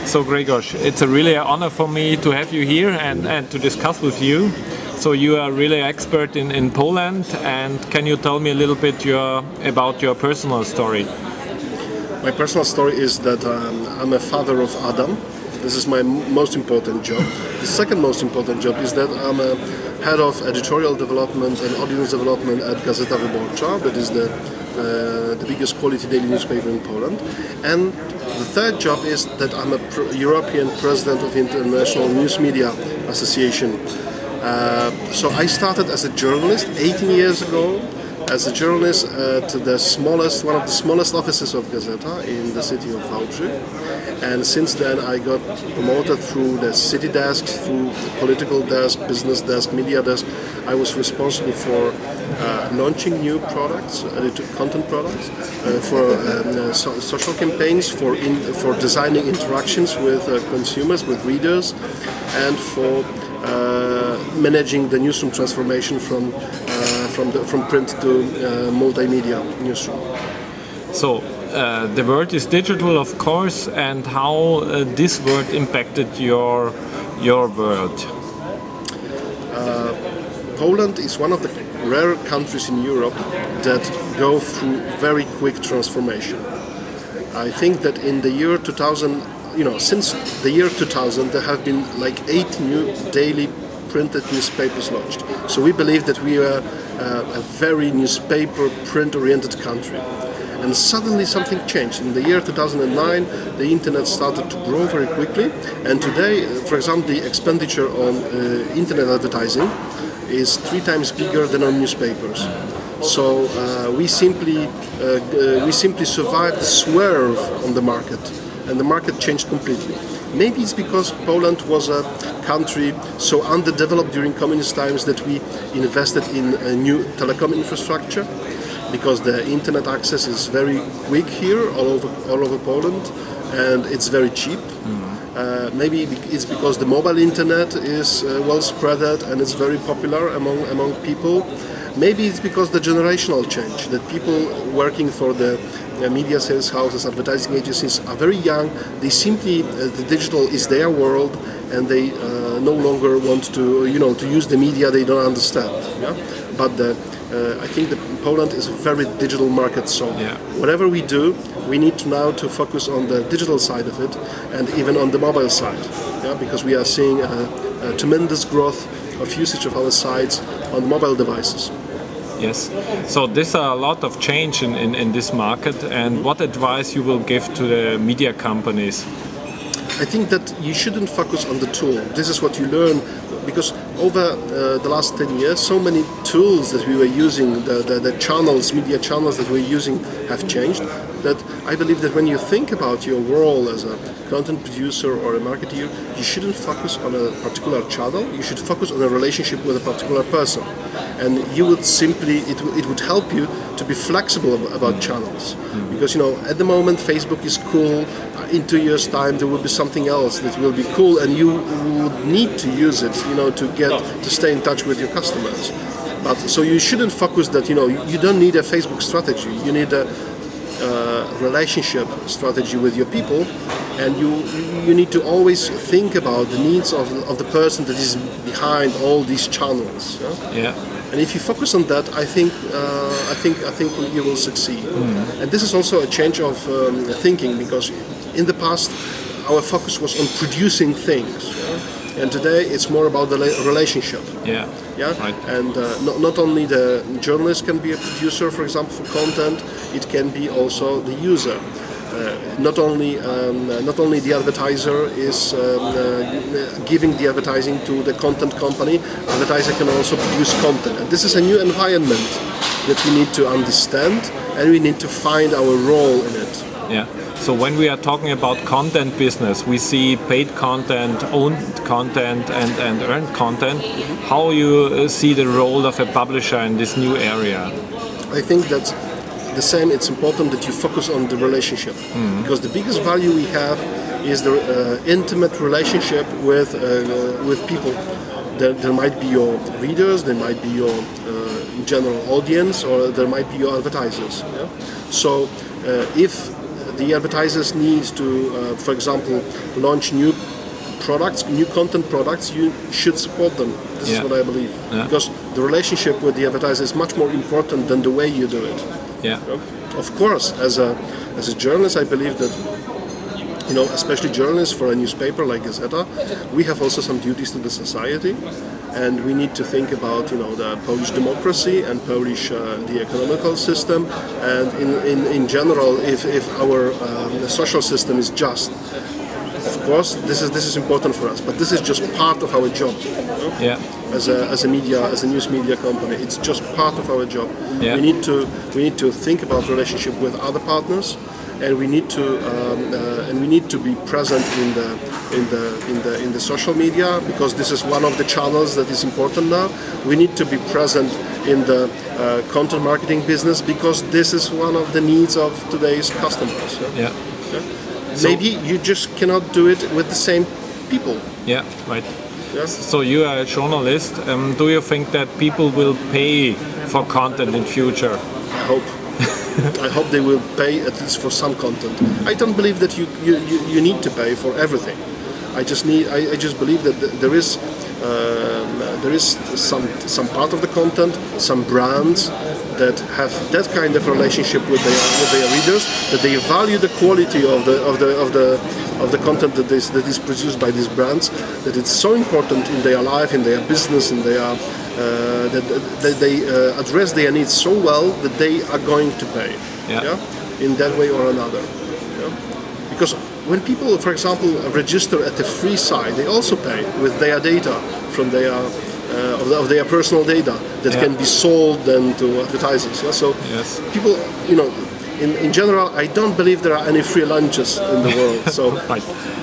So Grzegorz, it's a really honor for me to have you here and to discuss with you. So you are really expert in Poland, and can you tell me a little bit about your personal story? My personal story is that I'm a father of Adam. This is my most important job. The second most important job is that I'm a head of editorial development and audience development at Gazeta Wyborcza, that is the biggest quality daily newspaper in Poland. And the third job is that I'm a European president of the International News Media Association. So I started as a journalist 18 years ago, as a journalist at one of the smallest offices of Gazeta in the city of Wałbrzych. And since then I got promoted through the city desks, through the political desk, business desk, media desk. I was responsible for launching new products, content products, for social campaigns, for designing interactions with consumers, with readers, and for managing the newsroom transformation from print to multimedia newsroom. So the world is digital, of course, and how this world impacted your world? Poland is one of the rare countries in Europe that go through very quick transformation. I think that in the year 2000, since the year 2000, there have been like 8 new daily printed newspapers launched. So we believe that we are a very newspaper print-oriented country. And suddenly something changed. In the year 2009, the internet started to grow very quickly. And today, for example, the expenditure on internet advertising is 3 times bigger than on newspapers. So we simply survived the swerve on the market, and the market changed completely. Maybe it's because Poland was a country so underdeveloped during communist times that we invested in a new telecom infrastructure, because the internet access is very quick here all over Poland, and it's very cheap. Maybe it's because the mobile internet is well spread and it's very popular among people. Maybe it's because the generational change, that people working for the media sales houses, advertising agencies are very young. They simply, the digital is their world, and they no longer want to use the media they don't understand. Yeah? But I think that Poland is a very digital market, so whatever we do, we need now to focus on the digital side of it, and even on the mobile side, because we are seeing a tremendous growth of usage of our sites on mobile devices. Yes, so there's a lot of change in this market, and what advice you will give to the media companies? I think that you shouldn't focus on the tool. This is what you learn, because over the last 10 years, so many tools that we were using, the channels, media channels that we're using have changed, that I believe that when you think about your role as a content producer or a marketer, you shouldn't focus on a particular channel, you should focus on a relationship with a particular person. And you would simply, it would help you to be flexible about channels. Because, at the moment Facebook is cool, in 2 years' time there will be something else that will be cool, and you would need to use it, to stay in touch with your customers. But so you shouldn't focus that, you don't need a Facebook strategy, you need a relationship strategy with your people, and you need to always think about the needs of the person that is behind all these channels. Yeah. And if you focus on that, I think you will succeed. And this is also a change of thinking, because in the past our focus was on producing things, and today it's more about the relationship. Yeah. Right. And not only the journalist can be a producer, for example, for content, it can be also the user. Not only the advertiser is giving the advertising to the content company, advertiser can also produce content. And this is a new environment that we need to understand, and we need to find our role in it. Yeah. So when we are talking about content business, we see paid content, owned content, and earned content. How you see the role of a publisher in this new area? I think that the same, it's important that you focus on the relationship, because the biggest value we have is the intimate relationship with people. There might be your readers, there might be your general audience, or there might be your advertisers. Yeah? So if the advertisers need to, for example, launch new products, new content products, you should support them. This is what I believe. Because the relationship with the advertiser is much more important than the way you do it. Yeah. Of course, as a journalist, I believe that, especially journalists for a newspaper like Gazeta, we have also some duties to the society, and we need to think about, the Polish democracy and Polish the economical system, and in general, if our the social system is just. Of course, this is important for us, but this is just part of our job. Yeah. As a news media company, it's just part of our job. Yeah. We need to think about relationship with other partners, and we need to be present in the social media, because this is one of the channels that is important now. We need to be present in the content marketing business, because this is one of the needs of today's customers. Yeah. So, maybe you just cannot do it with the same people. Yeah, right. Yes. So you are a journalist. Do you think that people will pay for content in future? I hope. I hope they will pay at least for some content. I don't believe that you need to pay for everything. I just believe that there is some part of the content, some brands that have that kind of relationship with their readers, that they value the quality of the content that is produced by these brands, that it's so important in their life, in their business, in their that they address their needs so well that they are going to pay. Yeah? In that way or another. Yeah? Because when people, for example, register at a free site, they also pay with their data from their of their personal data that can be sold then to advertisers. Yeah? So people, in general, I don't believe there are any free lunches in the world. So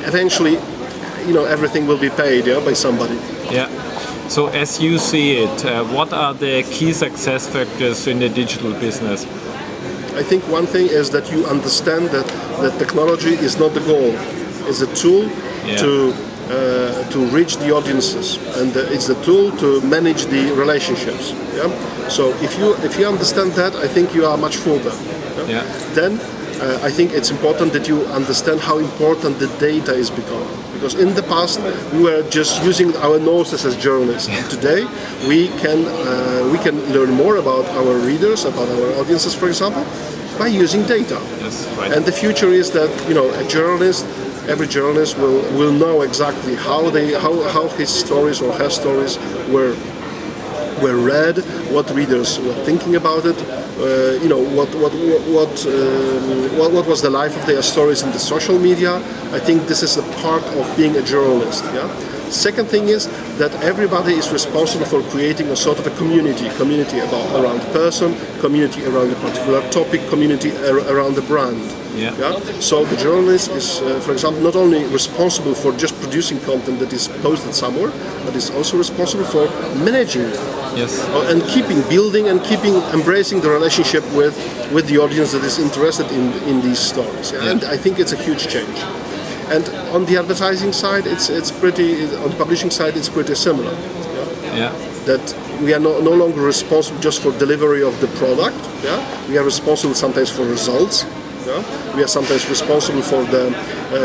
eventually, everything will be paid by somebody. Yeah. So as you see it, what are the key success factors in the digital business? I think one thing is that you understand that technology is not the goal. It's a tool to reach the audiences, and it's a tool to manage the relationships. Yeah. So if you understand that, I think you are much further. Yeah? Then I think it's important that you understand how important the data is becoming. Because in the past we were just using our noses as journalists. Today we can learn more about our readers, about our audiences, for example, by using data. Yes, right. And the future is that every journalist will know exactly how his stories or her stories were read, what readers were thinking about it, what was the life of their stories in the social media. I think this is a part of being a journalist. Yeah. Second thing is that everybody is responsible for creating a sort of a community around the person, community around a particular topic, community around the brand. Yeah. Yeah? So the journalist is, for example, not only responsible for just producing content that is posted somewhere, but is also responsible for managing and building and embracing the relationship with the audience that is interested in these stories. Yeah? And I think it's a huge change. And on the advertising side, on the publishing side, it's pretty similar. Yeah? That we are no longer responsible just for delivery of the product. Yeah? We are responsible sometimes for results. Yeah? We are sometimes responsible for the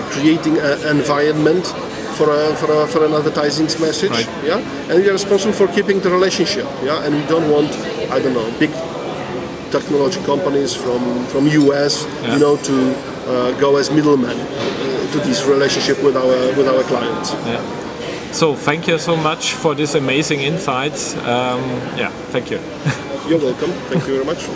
creating an environment for an advertising message. Right. Yeah? And we are responsible for keeping the relationship. Yeah? And we don't want, big technology companies from US, to go as middlemen to this relationship with our clients. Yeah. So thank you so much for these amazing insights. Thank you. You're welcome. Thank you very much.